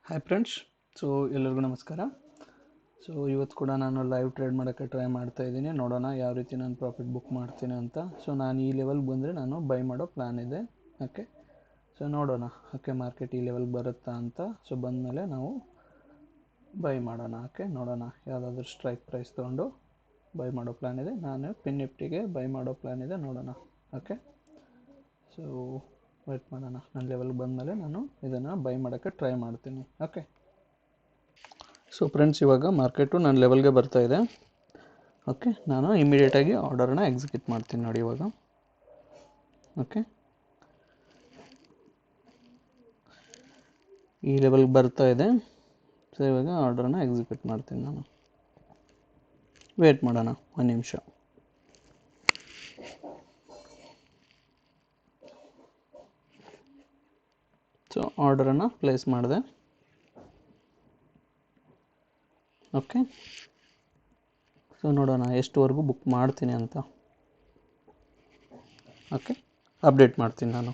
Hi friends. So ಎಲ್ಲರಿಗೂ ನಮಸ್ಕಾರ. So ಇವತ್ತು ಕೂಡ ನಾನು ಲೈವ್ ಟ್ರೇಡ್ ಮಾಡೋಕ್ಕೆ ಟ್ರೈ ಮಾಡ್ತಾ ಇದ್ದೀನಿ. ನೋಡೋಣ ಯಾವ ರೀತಿ ನಾನು ಪ್ರಾಫಿಟ್ ಬುಕ್ ಮಾಡ್ತೀನಿ ಅಂತ. ಸೊ ನಾನು ಈ ಲೆವೆಲ್ಗೆ ಬಂದರೆ ನಾನು ಬೈ ಮಾಡೋ ಪ್ಲ್ಯಾನ್ ಇದೆ. ಓಕೆ, ಸೊ ನೋಡೋಣ ಓಕೆ ಮಾರ್ಕೆಟ್ ಈ ಲೆವೆಲ್ಗೆ ಬರುತ್ತಾ ಅಂತ. ಸೊ ಬಂದಮೇಲೆ ನಾವು ಬೈ ಮಾಡೋಣ. ಓಕೆ, ನೋಡೋಣ ಯಾವುದಾದ್ರೂ ಸ್ಟ್ರೈಕ್ ಪ್ರೈಸ್ ತೊಗೊಂಡು ಬೈ ಮಾಡೋ ಪ್ಲ್ಯಾನ್ ಇದೆ. ನಾನು ಪಿನ್ ನಿಫ್ಟಿಗೆ ಬೈ ಮಾಡೋ ಪ್ಲ್ಯಾನ್ ಇದೆ. ನೋಡೋಣ. ಓಕೆ, ಸೊ ವೇಟ್ ಮಾಡೋಣ. ನನ್ನ ಲೆವೆಲ್ಗೆ ಬಂದಮೇಲೆ ನಾನು ಇದನ್ನು ಬೈ ಮಾಡೋಕ್ಕೆ ಟ್ರೈ ಮಾಡ್ತೀನಿ. ಓಕೆ, ಸೊ ಫ್ರೆಂಡ್ಸ್ ಇವಾಗ ಮಾರ್ಕೆಟು ನನ್ನ ಲೆವೆಲ್ಗೆ ಬರ್ತಾ ಇದೆ. ಓಕೆ, ನಾನು ಇಮಿಡಿಯೇಟಾಗಿ ಆರ್ಡರ್ನ ಎಕ್ಸಿಕ್ಯೂಟ್ ಮಾಡ್ತೀನಿ ನೋಡಿ ಇವಾಗ. ಓಕೆ, ಈ ಲೆವೆಲ್ಗೆ ಬರ್ತಾ ಇದೆ. ಸೊ ಇವಾಗ ಆರ್ಡರ್ನ ಎಕ್ಸಿಕ್ಯೂಟ್ ಮಾಡ್ತೀನಿ ನಾನು. ವೇಟ್ ಮಾಡೋಣ ಒಂದು ನಿಮಿಷ. ಸೊ ಆರ್ಡರನ್ನು ಪ್ಲೇಸ್ ಮಾಡಿದೆ. ಓಕೆ, ಸೊ ನೋಡೋಣ ಎಷ್ಟುವರೆಗೂ ಬುಕ್ ಮಾಡ್ತೀನಿ ಅಂತ. ಓಕೆ, ಅಪ್ಡೇಟ್ ಮಾಡ್ತೀನಿ ನಾನು.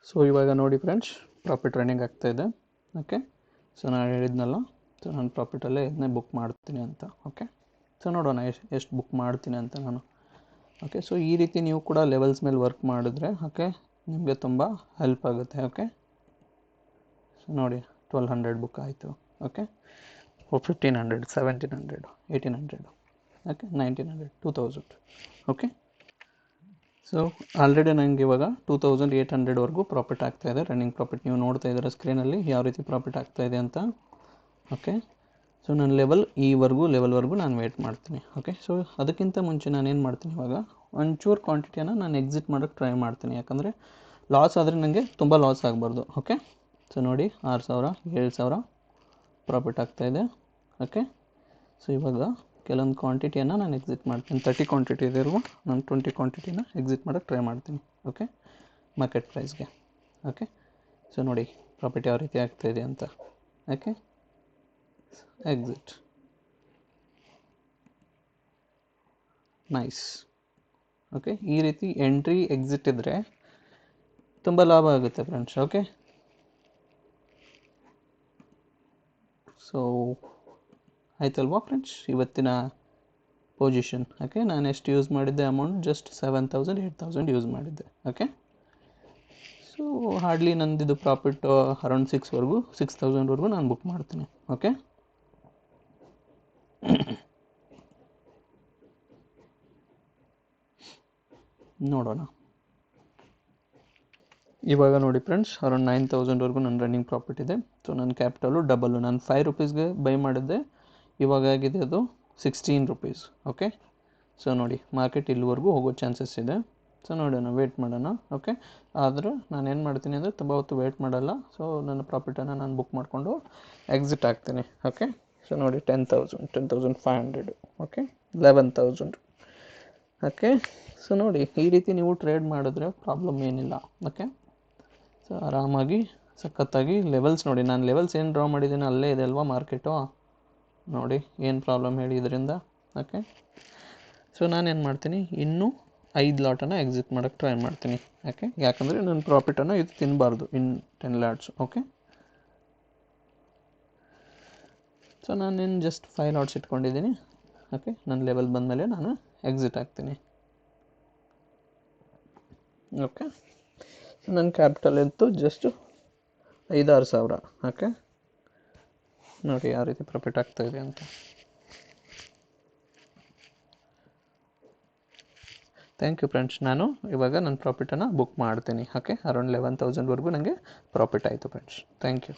ಸೊ ಇವಾಗ ನೋಡಿ ಫ್ರೆಂಡ್ಸ್, ಪ್ರಾಫಿಟ್ ರನ್ನಿಂಗ್ ಆಗ್ತಾಯಿದೆ. ಓಕೆ, ಸೊ ನಾನು ಹೇಳಿದ್ನಲ್ಲ, ಸೊ ನಾನು ಪ್ರಾಫಿಟಲ್ಲೇ ಇದನ್ನೇ ಬುಕ್ ಮಾಡ್ತೀನಿ ಅಂತ. ಓಕೆ, ಸೊ ನೋಡೋಣ ಎಷ್ಟು ಬುಕ್ ಮಾಡ್ತೀನಿ ಅಂತ ನಾನು. ಓಕೆ, ಸೊ ಈ ರೀತಿ ನೀವು ಕೂಡ ಲೆವೆಲ್ಸ್ ಮೇಲೆ ವರ್ಕ್ ಮಾಡಿದ್ರೆ ಓಕೆ ನಿಮಗೆ ತುಂಬ ಹೆಲ್ಪ್ ಆಗುತ್ತೆ. ಓಕೆ, ಸೊ ನೋಡಿ 1200 ಬುಕ್ ಆಯಿತು. Okay, 1500, 1700, 1800, okay 1900, 2000. Okay, so already ನನಗೆ ಇವಾಗ 2800ವರೆಗೂ ಪ್ರಾಫಿಟ್ ಆಗ್ತಾಯಿದೆ. ರನ್ನಿಂಗ್ ಪ್ರಾಫಿಟ್ ನೀವು ನೋಡ್ತಾ ಇದ್ದೀರ ಸ್ಕ್ರೀನಲ್ಲಿ ಯಾವ ರೀತಿ ಪ್ರಾಫಿಟ್ ಆಗ್ತಾಯಿದೆ ಅಂತ. ಓಕೆ, ಸೊ ನನ್ನ ಲೆವೆಲ್ವರೆಗೂ ನಾನು ವೇಟ್ ಮಾಡ್ತೀನಿ. ಓಕೆ, ಸೊ ಅದಕ್ಕಿಂತ ಮುಂಚೆ ನಾನು ಏನು ಮಾಡ್ತೀನಿ, ಇವಾಗ ಒಂಚೂರು ಕ್ವಾಂಟಿಟಿಯನ್ನು ನಾನು ಎಕ್ಸಿಟ್ ಮಾಡೋಕ್ಕೆ ಟ್ರೈ ಮಾಡ್ತೀನಿ. ಯಾಕಂದರೆ ಲಾಸ್ ಆದರೆ ನನಗೆ ತುಂಬ ಲಾಸ್ ಆಗಬಾರ್ದು. ಓಕೆ, ಸೊ ನೋಡಿ 6000, 7000 ಪ್ರಾಫಿಟ್ ಆಗ್ತಾಯಿದೆ. ಓಕೆ, ಸೊ ಇವಾಗ ಕೆಲವೊಂದು ಕ್ವಾಂಟಿಟಿಯನ್ನು ನಾನು ಎಕ್ಸಿಟ್ ಮಾಡ್ತೀನಿ. 30 ಕ್ವಾಂಟಿಟಿ ಇದಿರುವ ನಾನು 20 ಕ್ವಾಂಟಿಟಿನ ಎಕ್ಸಿಟ್ ಮಾಡೋಕ್ಕೆ ಟ್ರೈ ಮಾಡ್ತೀನಿ. ಓಕೆ, ಮಾರ್ಕೆಟ್ ಪ್ರೈಸ್ಗೆ. ಓಕೆ, ಸೊ ನೋಡಿ ಪ್ರಾಫಿಟ್ ಯಾವ ರೀತಿ ಆಗ್ತಾಯಿದೆ ಅಂತ. Okay, exit. ನೈಸ್. ಓಕೆ, ಈ ರೀತಿ ಎಂಟ್ರಿ ಎಕ್ಸಿಟ್ ಇದ್ದರೆ ತುಂಬ ಲಾಭ ಆಗುತ್ತೆ ಫ್ರೆಂಡ್ಸ್. ಓಕೆ, ಸೊ ಆಯ್ತಲ್ವಾ ಫ್ರೆಂಡ್ಸ್ ಇವತ್ತಿನ ಪೊಸಿಷನ್. ಓಕೆ, ನಾನು ಎಷ್ಟು ಯೂಸ್ ಮಾಡಿದ್ದೆ ಅಮೌಂಟ್, ಜಸ್ಟ್ 7000, 8000 ಯೂಸ್ ಮಾಡಿದ್ದೆ. ಓಕೆ, ಸೊ ಹಾರ್ಡ್ಲಿ ನಂದಿದು ಪ್ರಾಫಿಟ್ ಅರೌಂಡ್ 6000ವರೆಗೂ ನಾನು ಬುಕ್ ಮಾಡ್ತೀನಿ. ಓಕೆ, ನೋಡೋಣ. ಇವಾಗ ನೋಡಿ ಫ್ರೆಂಡ್ಸ್, ಅರೌಂಡ್ 9000ವರೆಗೂ ನನ್ನ ರನ್ನಿಂಗ್ ಪ್ರಾಫಿಟ್ ಇದೆ. ಸೊ ನನ್ನ ಕ್ಯಾಪಿಟಲು ಡಬಲ್ಲು. ನಾನು 5 ರೂಪೀಸ್ಗೆ ಬೈ ಮಾಡಿದ್ದೆ, ಇವಾಗ ಆಗಿದೆ ಅದು 16 ರೂಪೀಸ್. ಓಕೆ, ಸೊ ನೋಡಿ ಮಾರ್ಕೆಟ್ ಇಲ್ಲಿವರೆಗೂ ಹೋಗೋ ಚಾನ್ಸಸ್ ಇದೆ. ಸೊ ನೋಡೋಣ, ವೇಟ್ ಮಾಡೋಣ. ಓಕೆ, ಆದರೆ ನಾನು ಏನು ಮಾಡ್ತೀನಿ ಅಂದರೆ ತುಂಬ ಹೊತ್ತು ವೇಟ್ ಮಾಡಲ್ಲ. ಸೊ ನನ್ನ ಪ್ರಾಫಿಟನ್ನು ನಾನು ಬುಕ್ ಮಾಡಿಕೊಂಡು ಎಕ್ಸಿಟ್ ಆಗ್ತೀನಿ. ಓಕೆ, ಸೊ ನೋಡಿ 10,000, 10,500, ಓಕೆ 11,000. ಓಕೆ, ಸೊ ನೋಡಿ ಈ ರೀತಿ ನೀವು ಟ್ರೇಡ್ ಮಾಡಿದ್ರೆ ಪ್ರಾಬ್ಲಮ್ ಏನಿಲ್ಲ. ಓಕೆ, ಸೊ ಆರಾಮಾಗಿ ಸಖತ್ತಾಗಿ ಲೆವೆಲ್ಸ್ ನೋಡಿ, ನಾನು ಲೆವೆಲ್ಸ್ ಏನು ಡ್ರಾ ಮಾಡಿದ್ದೀನಿ ಅಲ್ಲೇ ಇದೆ ಅಲ್ವಾ ಮಾರ್ಕೆಟು. ನೋಡಿ ಏನು ಪ್ರಾಬ್ಲಮ್ ಹೇಳಿ ಇದರಿಂದ. ಓಕೆ, ಸೊ ನಾನೇನು ಮಾಡ್ತೀನಿ, ಇನ್ನೂ 5 ಲಾಟನ್ನು ಎಕ್ಸಿಟ್ ಮಾಡೋಕ್ಕೆ ಟ್ರೈ ಮಾಡ್ತೀನಿ. ಓಕೆ, ಯಾಕಂದರೆ ನನ್ನ ಪ್ರಾಫಿಟನ್ನು ಇದು ತಿನ್ನಬಾರ್ದು, ಇನ್ನು 10 ಲಾಟ್ಸ್. ಓಕೆ, ಸೊ ನಾನೇನು ಜಸ್ಟ್ 5 ಲಾಟ್ಸ್ ಇಟ್ಕೊಂಡಿದ್ದೀನಿ. ಓಕೆ, ನನ್ನ ಲೆವೆಲ್ ಬಂದಮೇಲೆ ನಾನು ಎಕ್ಸಿಟ್ ಆಗ್ತೀನಿ. ಓಕೆ, ನನ್ನ ಕ್ಯಾಪಿಟಲ್ ಇತ್ತು ಜಸ್ಟ್ 5-6 ಸಾವಿರ. ಓಕೆ, ನೋಡಿ ಯಾವ ರೀತಿ ಪ್ರಾಫಿಟ್ ಆಗ್ತಾಯಿದೆ ಅಂತ. Thank you friends. ನಾನು ಇವಾಗ ನನ್ನ ಪ್ರಾಫಿಟನ್ನು ಬುಕ್ ಮಾಡ್ತೀನಿ. ಓಕೆ, ಅರೌಂಡ್ 11,000ವರೆಗೂ ನನಗೆ ಪ್ರಾಫಿಟ್ ಆಯಿತು ಫ್ರೆಂಡ್ಸ್. Thank you.